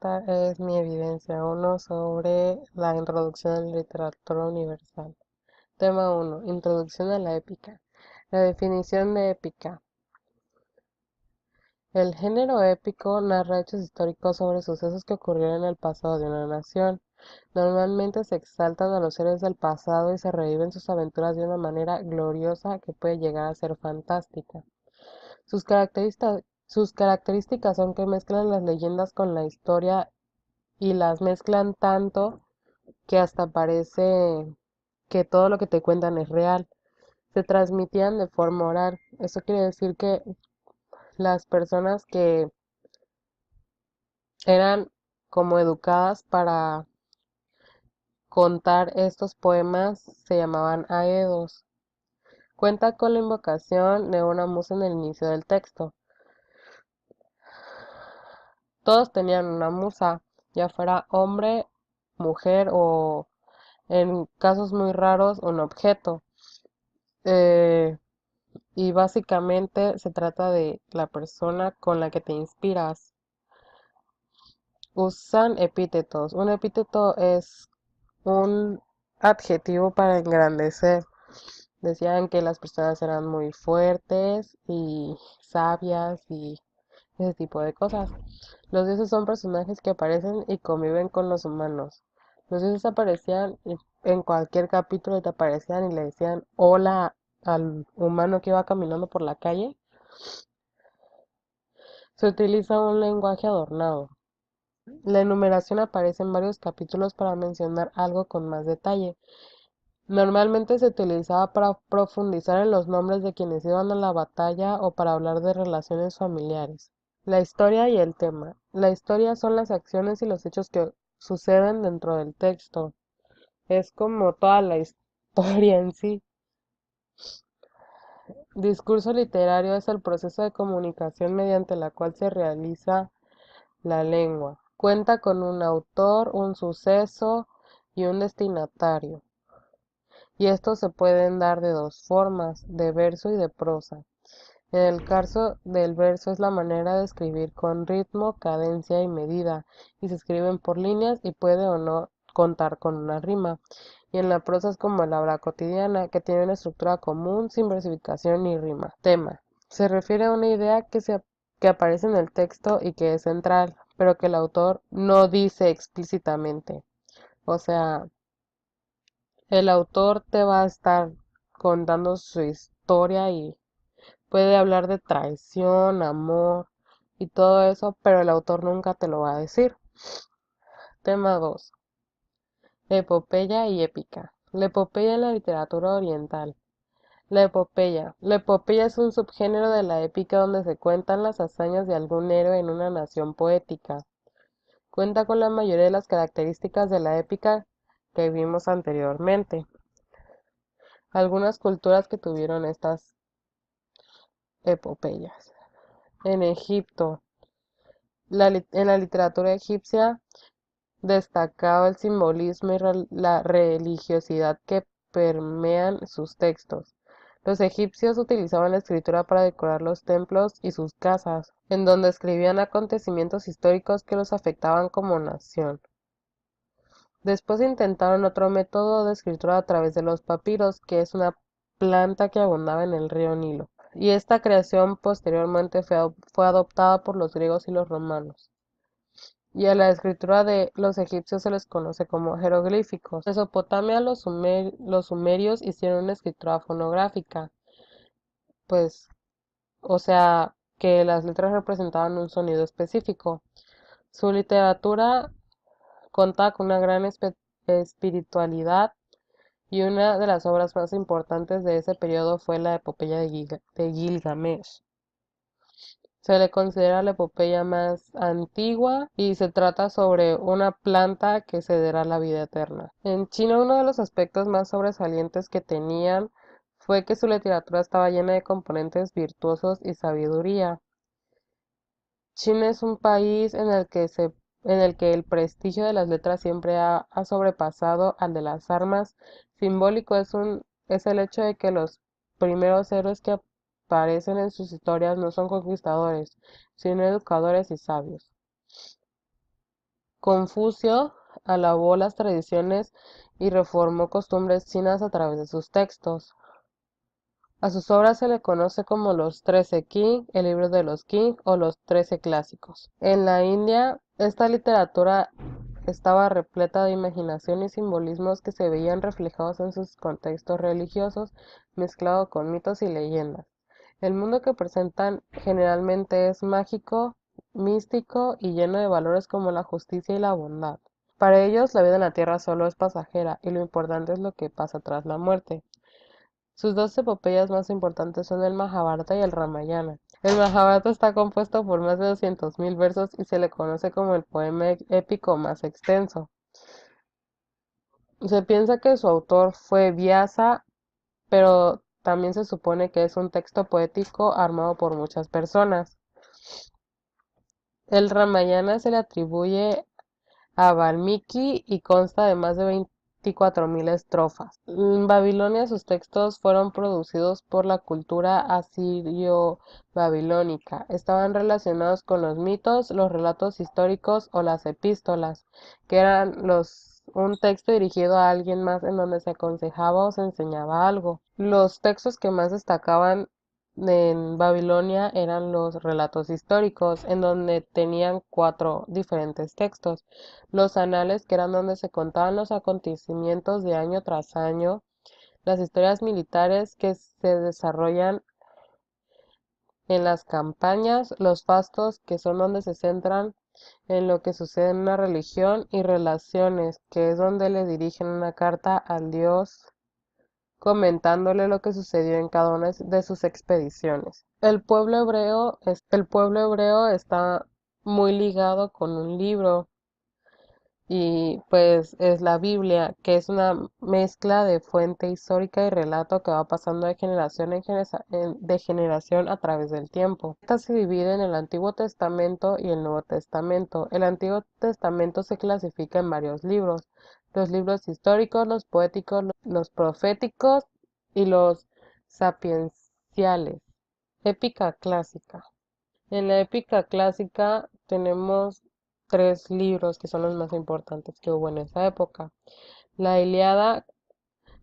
esta es mi evidencia uno sobre la introducción a la literatura universal. Tema uno: Introducción a la épica. La definición de épica. El género épico narra hechos históricos sobre sucesos que ocurrieron en el pasado de una nación. Normalmente se exaltan a los héroes del pasado y se reviven sus aventuras de una manera gloriosa que puede llegar a ser fantástica. Sus características son que mezclan las leyendas con la historia y las mezclan tanto que hasta parece que todo lo que te cuentan es real. Se transmitían de forma oral. Eso quiere decir que las personas que eran como educadas para contar estos poemas se llamaban aedos. Cuenta con la invocación de una musa en el inicio del texto. Todos tenían una musa, ya fuera hombre, mujer o, en casos muy raros, un objeto. Eh, y básicamente se trata de la persona con la que te inspiras. Usan epítetos. Un epíteto es un adjetivo para engrandecer. Decían que las personas eran muy fuertes y sabias y ese tipo de cosas. Los dioses son personajes que aparecen y conviven con los humanos. Los dioses aparecían en cualquier capítulo y te aparecían y le decían hola al humano que iba caminando por la calle. Se utiliza un lenguaje adornado. La enumeración aparece en varios capítulos para mencionar algo con más detalle. Normalmente se utilizaba para profundizar en los nombres de quienes iban a la batalla o para hablar de relaciones familiares. La historia y el tema. La historia son las acciones y los hechos que suceden dentro del texto. Es como toda la historia en sí. Discurso literario es el proceso de comunicación mediante la cual se realiza la lengua. Cuenta con un autor, un suceso y un destinatario. Y estos se pueden dar de dos formas, de verso y de prosa. En el caso del verso es la manera de escribir con ritmo, cadencia y medida, y se escriben por líneas y puede o no contar con una rima. Y en la prosa es como la habla cotidiana, que tiene una estructura común, sin versificación ni rima. Tema. Se refiere a una idea que aparece en el texto y que es central, pero que el autor no dice explícitamente. O sea, el autor te va a estar contando su historia y puede hablar de traición, amor y todo eso, pero el autor nunca te lo va a decir. Tema 2. Epopeya y épica. La epopeya en la literatura oriental. La epopeya. La epopeya es un subgénero de la épica donde se cuentan las hazañas de algún héroe en una nación poética. Cuenta con la mayoría de las características de la épica que vimos anteriormente. Algunas culturas que tuvieron estas epopeyas. En Egipto. En la literatura egipcia destacaba el simbolismo y la religiosidad que permean sus textos. Los egipcios utilizaban la escritura para decorar los templos y sus casas, en donde escribían acontecimientos históricos que los afectaban como nación. Después intentaron otro método de escritura a través de los papiros, que es una planta que abundaba en el río Nilo. Y esta creación posteriormente fue adoptada por los griegos y los romanos. Y a la escritura de los egipcios se les conoce como jeroglíficos. En Mesopotamia los sumerios hicieron una escritura fonográfica, pues, o sea, que las letras representaban un sonido específico. Su literatura contaba con una gran espiritualidad y una de las obras más importantes de ese periodo fue la epopeya de Gilgamesh. Se le considera la epopeya más antigua y se trata sobre una planta que cederá la vida eterna. En China, uno de los aspectos más sobresalientes que tenían fue que su literatura estaba llena de componentes virtuosos y sabiduría. China es un país en el que el prestigio de las letras siempre ha sobrepasado al de las armas. Simbólico es el hecho de que los primeros héroes que aparecen en sus historias no son conquistadores, sino educadores y sabios. Confucio alabó las tradiciones y reformó costumbres chinas a través de sus textos. A sus obras se le conoce como los 13 King, el libro de los King o los 13 clásicos. En la India, esta literatura estaba repleta de imaginación y simbolismos que se veían reflejados en sus contextos religiosos, mezclado con mitos y leyendas. El mundo que presentan generalmente es mágico, místico y lleno de valores como la justicia y la bondad. Para ellos, la vida en la tierra solo es pasajera y lo importante es lo que pasa tras la muerte. Sus dos epopeyas más importantes son el Mahabharata y el Ramayana. El Mahabharata está compuesto por más de 200.000 versos y se le conoce como el poema épico más extenso. Se piensa que su autor fue Vyasa, pero también se supone que es un texto poético armado por muchas personas. El Ramayana se le atribuye a Valmiki y consta de más de 24.000 estrofas. En Babilonia sus textos fueron producidos por la cultura asirio-babilónica. Estaban relacionados con los mitos, los relatos históricos o las epístolas, que eran un texto dirigido a alguien más en donde se aconsejaba o se enseñaba algo. Los textos que más destacaban en Babilonia eran los relatos históricos, en donde tenían 4 diferentes textos. Los anales, que eran donde se contaban los acontecimientos de año tras año, las historias militares que se desarrollan en las campañas, los fastos, que son donde se centran en lo que sucede en una religión, y relaciones, que es donde le dirigen una carta al dios comentándole lo que sucedió en cada una de sus expediciones. El pueblo hebreo está muy ligado con un libro y pues es la Biblia, que es una mezcla de fuente histórica y relato que va pasando de generación de generación a través del tiempo. Esta se divide en el Antiguo Testamento y el Nuevo Testamento. El Antiguo Testamento se clasifica en varios libros: los libros históricos, los poéticos, los proféticos y los sapienciales. Épica clásica. En la épica clásica tenemos 3 libros que son los más importantes que hubo en esa época. La Ilíada,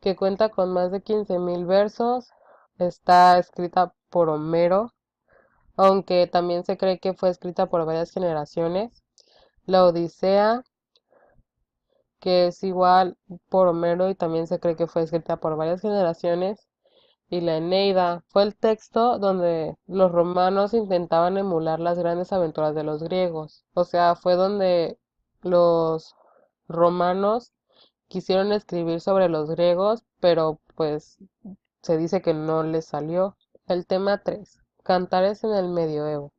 que cuenta con más de 15.000 versos, está escrita por Homero, aunque también se cree que fue escrita por varias generaciones. La Odisea, que es igual por Homero y también se cree que fue escrita por varias generaciones. Y la Eneida fue el texto donde los romanos intentaban emular las grandes aventuras de los griegos. O sea, fue donde los romanos quisieron escribir sobre los griegos, pero pues se dice que no les salió. El tema 3. Cantares en el medioevo.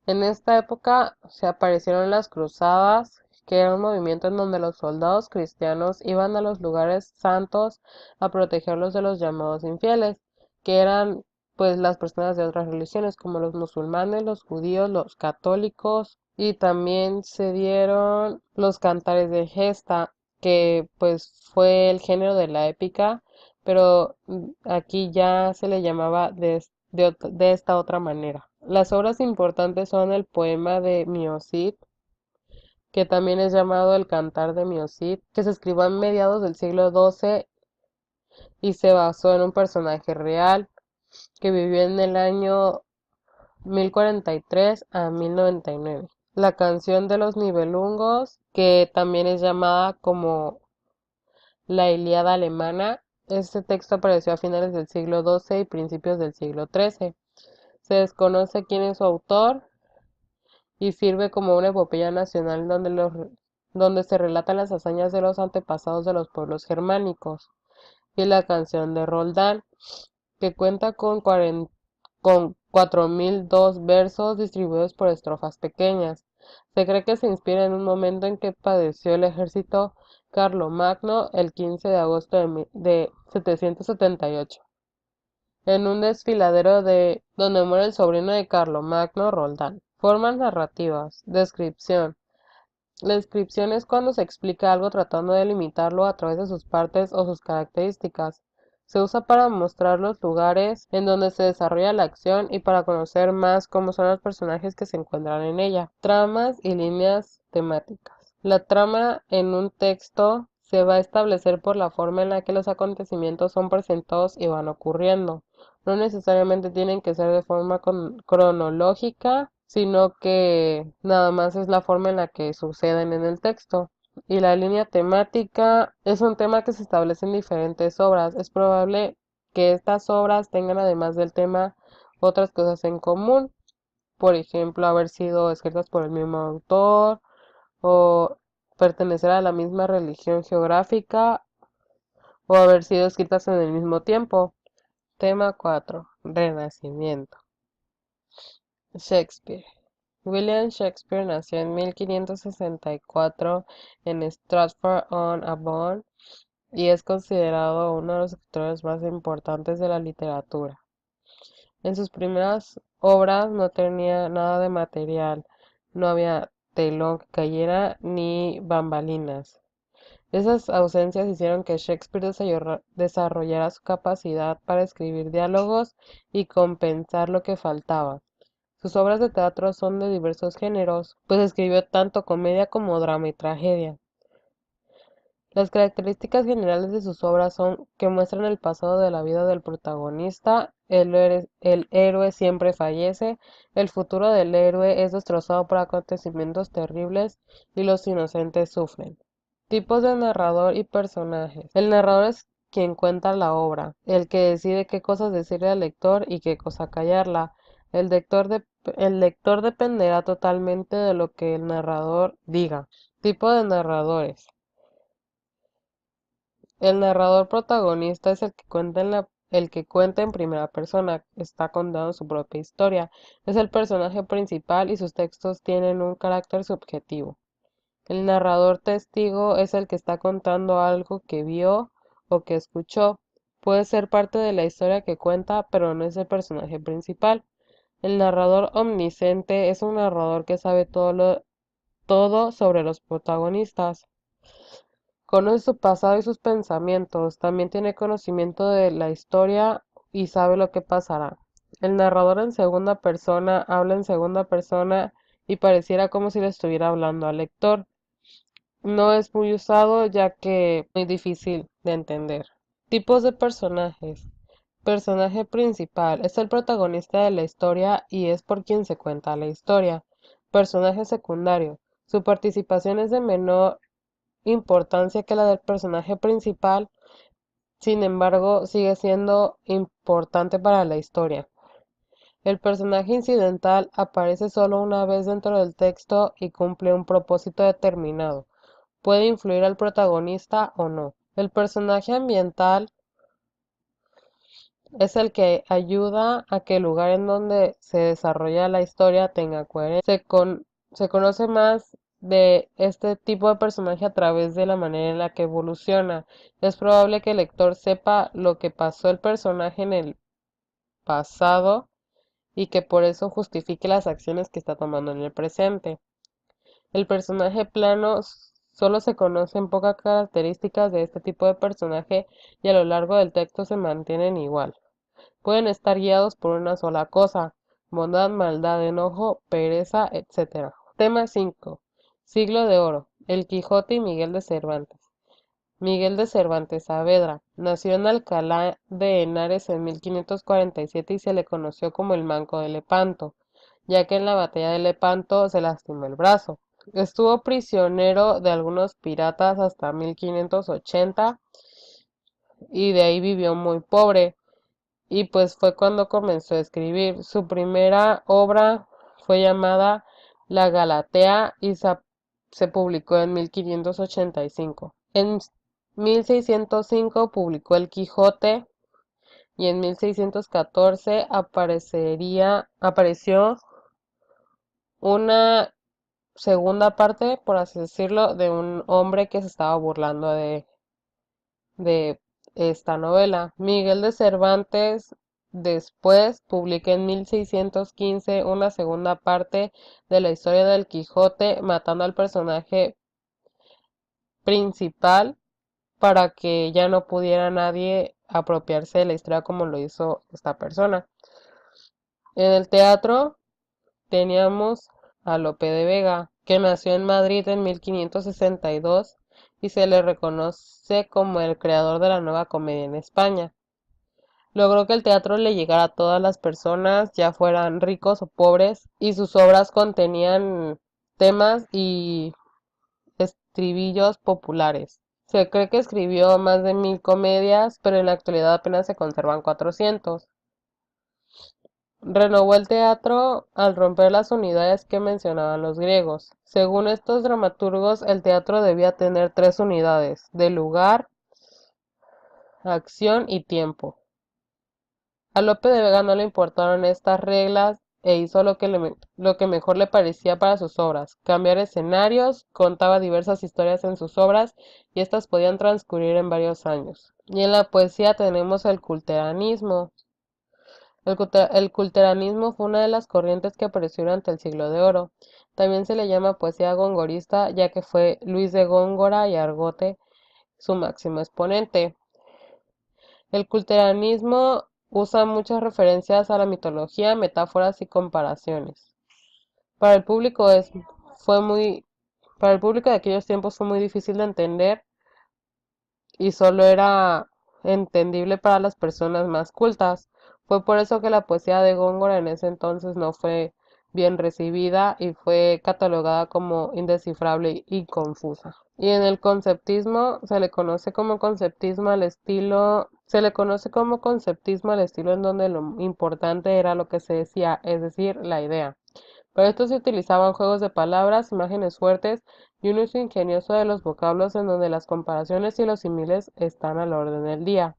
En esta época se aparecieron las cruzadas, que era un movimiento en donde los soldados cristianos iban a los lugares santos a protegerlos de los llamados infieles, que eran pues las personas de otras religiones como los musulmanes, los judíos, los católicos, y también se dieron los cantares de gesta, que pues fue el género de la épica, pero aquí ya se le llamaba de esta otra manera. Las obras importantes son el poema de Miocid, que también es llamado el Cantar de Miocid, que se escribió a mediados del siglo XII y se basó en un personaje real que vivió en el año 1043 a 1099. La canción de los Nibelungos, que también es llamada como la Ilíada alemana, este texto apareció a finales del siglo XII y principios del siglo XIII. Se desconoce quién es su autor y sirve como una epopeya nacional donde se relatan las hazañas de los antepasados de los pueblos germánicos. Y la canción de Roldán, que cuenta con 4.002 versos distribuidos por estrofas pequeñas. Se cree que se inspira en un momento en que padeció el ejército carlomagno el 15 de agosto de 778, en un desfiladero donde muere el sobrino de Carlomagno, Roldán. Formas narrativas. Descripción. La descripción es cuando se explica algo tratando de limitarlo a través de sus partes o sus características. Se usa para mostrar los lugares en donde se desarrolla la acción y para conocer más cómo son los personajes que se encuentran en ella. Tramas y líneas temáticas. La trama en un texto se va a establecer por la forma en la que los acontecimientos son presentados y van ocurriendo. No necesariamente tienen que ser de forma cronológica, sino que nada más es la forma en la que suceden en el texto. Y la línea temática es un tema que se establece en diferentes obras. Es probable que estas obras tengan, además del tema, otras cosas en común. Por ejemplo, haber sido escritas por el mismo autor o pertenecer a la misma religión geográfica o haber sido escritas en el mismo tiempo. Tema 4. Renacimiento. Shakespeare. William Shakespeare nació en 1564 en Stratford-on-Avon y es considerado uno de los escritores más importantes de la literatura. En sus primeras obras no tenía nada de material, no había telón que cayera ni bambalinas. Esas ausencias hicieron que Shakespeare desarrollara su capacidad para escribir diálogos y compensar lo que faltaba. Sus obras de teatro son de diversos géneros, pues escribió tanto comedia como drama y tragedia. Las características generales de sus obras son que muestran el pasado de la vida del protagonista, el héroe siempre fallece, el futuro del héroe es destrozado por acontecimientos terribles y los inocentes sufren. Tipos de narrador y personajes. El narrador es quien cuenta la obra, el que decide qué cosas decirle al lector y qué cosa callarla. El lector dependerá totalmente de lo que el narrador diga. Tipo de narradores. El narrador protagonista es el que cuenta en primera persona, está contando su propia historia. Es el personaje principal y sus textos tienen un carácter subjetivo. El narrador testigo es el que está contando algo que vio o que escuchó. Puede ser parte de la historia que cuenta, pero no es el personaje principal. El narrador omnisciente es un narrador que sabe todo sobre los protagonistas. Conoce su pasado y sus pensamientos. También tiene conocimiento de la historia y sabe lo que pasará. El narrador en segunda persona habla en segunda persona y pareciera como si le estuviera hablando al lector. No es muy usado ya que es muy difícil de entender. Tipos de personajes. Personaje principal. Es el protagonista de la historia y es por quien se cuenta la historia. Personaje secundario. Su participación es de menor importancia que la del personaje principal, sin embargo, sigue siendo importante para la historia. El personaje incidental aparece solo una vez dentro del texto y cumple un propósito determinado. Puede influir al protagonista o no. El personaje ambiental es el que ayuda a que el lugar en donde se desarrolla la historia tenga coherencia. Se conoce más de este tipo de personaje a través de la manera en la que evoluciona. Es probable que el lector sepa lo que pasó el personaje en el pasado y que por eso justifique las acciones que está tomando en el presente. El personaje plano solo se conocen pocas características de este tipo de personaje y a lo largo del texto se mantienen igual. Pueden estar guiados por una sola cosa: bondad, maldad, enojo, pereza, etc. Tema 5. Siglo de Oro. El Quijote y Miguel de Cervantes. Miguel de Cervantes Saavedra nació en Alcalá de Henares en 1547 y se le conoció como el Manco de Lepanto, ya que en la batalla de Lepanto se lastimó el brazo. Estuvo prisionero de algunos piratas hasta 1580 y de ahí vivió muy pobre. Y pues fue cuando comenzó a escribir. Su primera obra fue llamada La Galatea y se publicó en 1585. En 1605 publicó El Quijote y en 1614 apareció una segunda parte, por así decirlo, de un hombre que se estaba burlando de esta novela. Miguel de Cervantes después publica en 1615 una segunda parte de la historia del Quijote, matando al personaje principal para que ya no pudiera nadie apropiarse de la historia como lo hizo esta persona. En el teatro teníamos a Lope de Vega, que nació en Madrid en 1562 y se le reconoce como el creador de la nueva comedia en España. Logró que el teatro le llegara a todas las personas, ya fueran ricos o pobres, y sus obras contenían temas y estribillos populares. Se cree que escribió más de 1000 comedias, pero en la actualidad apenas se conservan 400. Renovó el teatro al romper las unidades que mencionaban los griegos. Según estos dramaturgos, el teatro debía tener 3 unidades, de lugar, acción y tiempo. A Lope de Vega no le importaron estas reglas e hizo lo que mejor le parecía para sus obras. Cambiar escenarios, contaba diversas historias en sus obras y estas podían transcurrir en varios años. Y en la poesía tenemos el culteranismo. El culteranismo fue una de las corrientes que apareció durante el Siglo de Oro. También se le llama poesía gongorista, ya que fue Luis de Góngora y Argote su máximo exponente. El culteranismo usa muchas referencias a la mitología, metáforas y comparaciones. Para el público es, fue muy, para el público de aquellos tiempos fue muy difícil de entender y solo era entendible para las personas más cultas. Fue por eso que la poesía de Góngora en ese entonces no fue bien recibida y fue catalogada como indescifrable y confusa. Y en el conceptismo se le conoce como conceptismo al estilo en donde lo importante era lo que se decía, es decir, la idea. Para esto se utilizaban juegos de palabras, imágenes fuertes y un uso ingenioso de los vocablos en donde las comparaciones y los símiles están a la orden del día.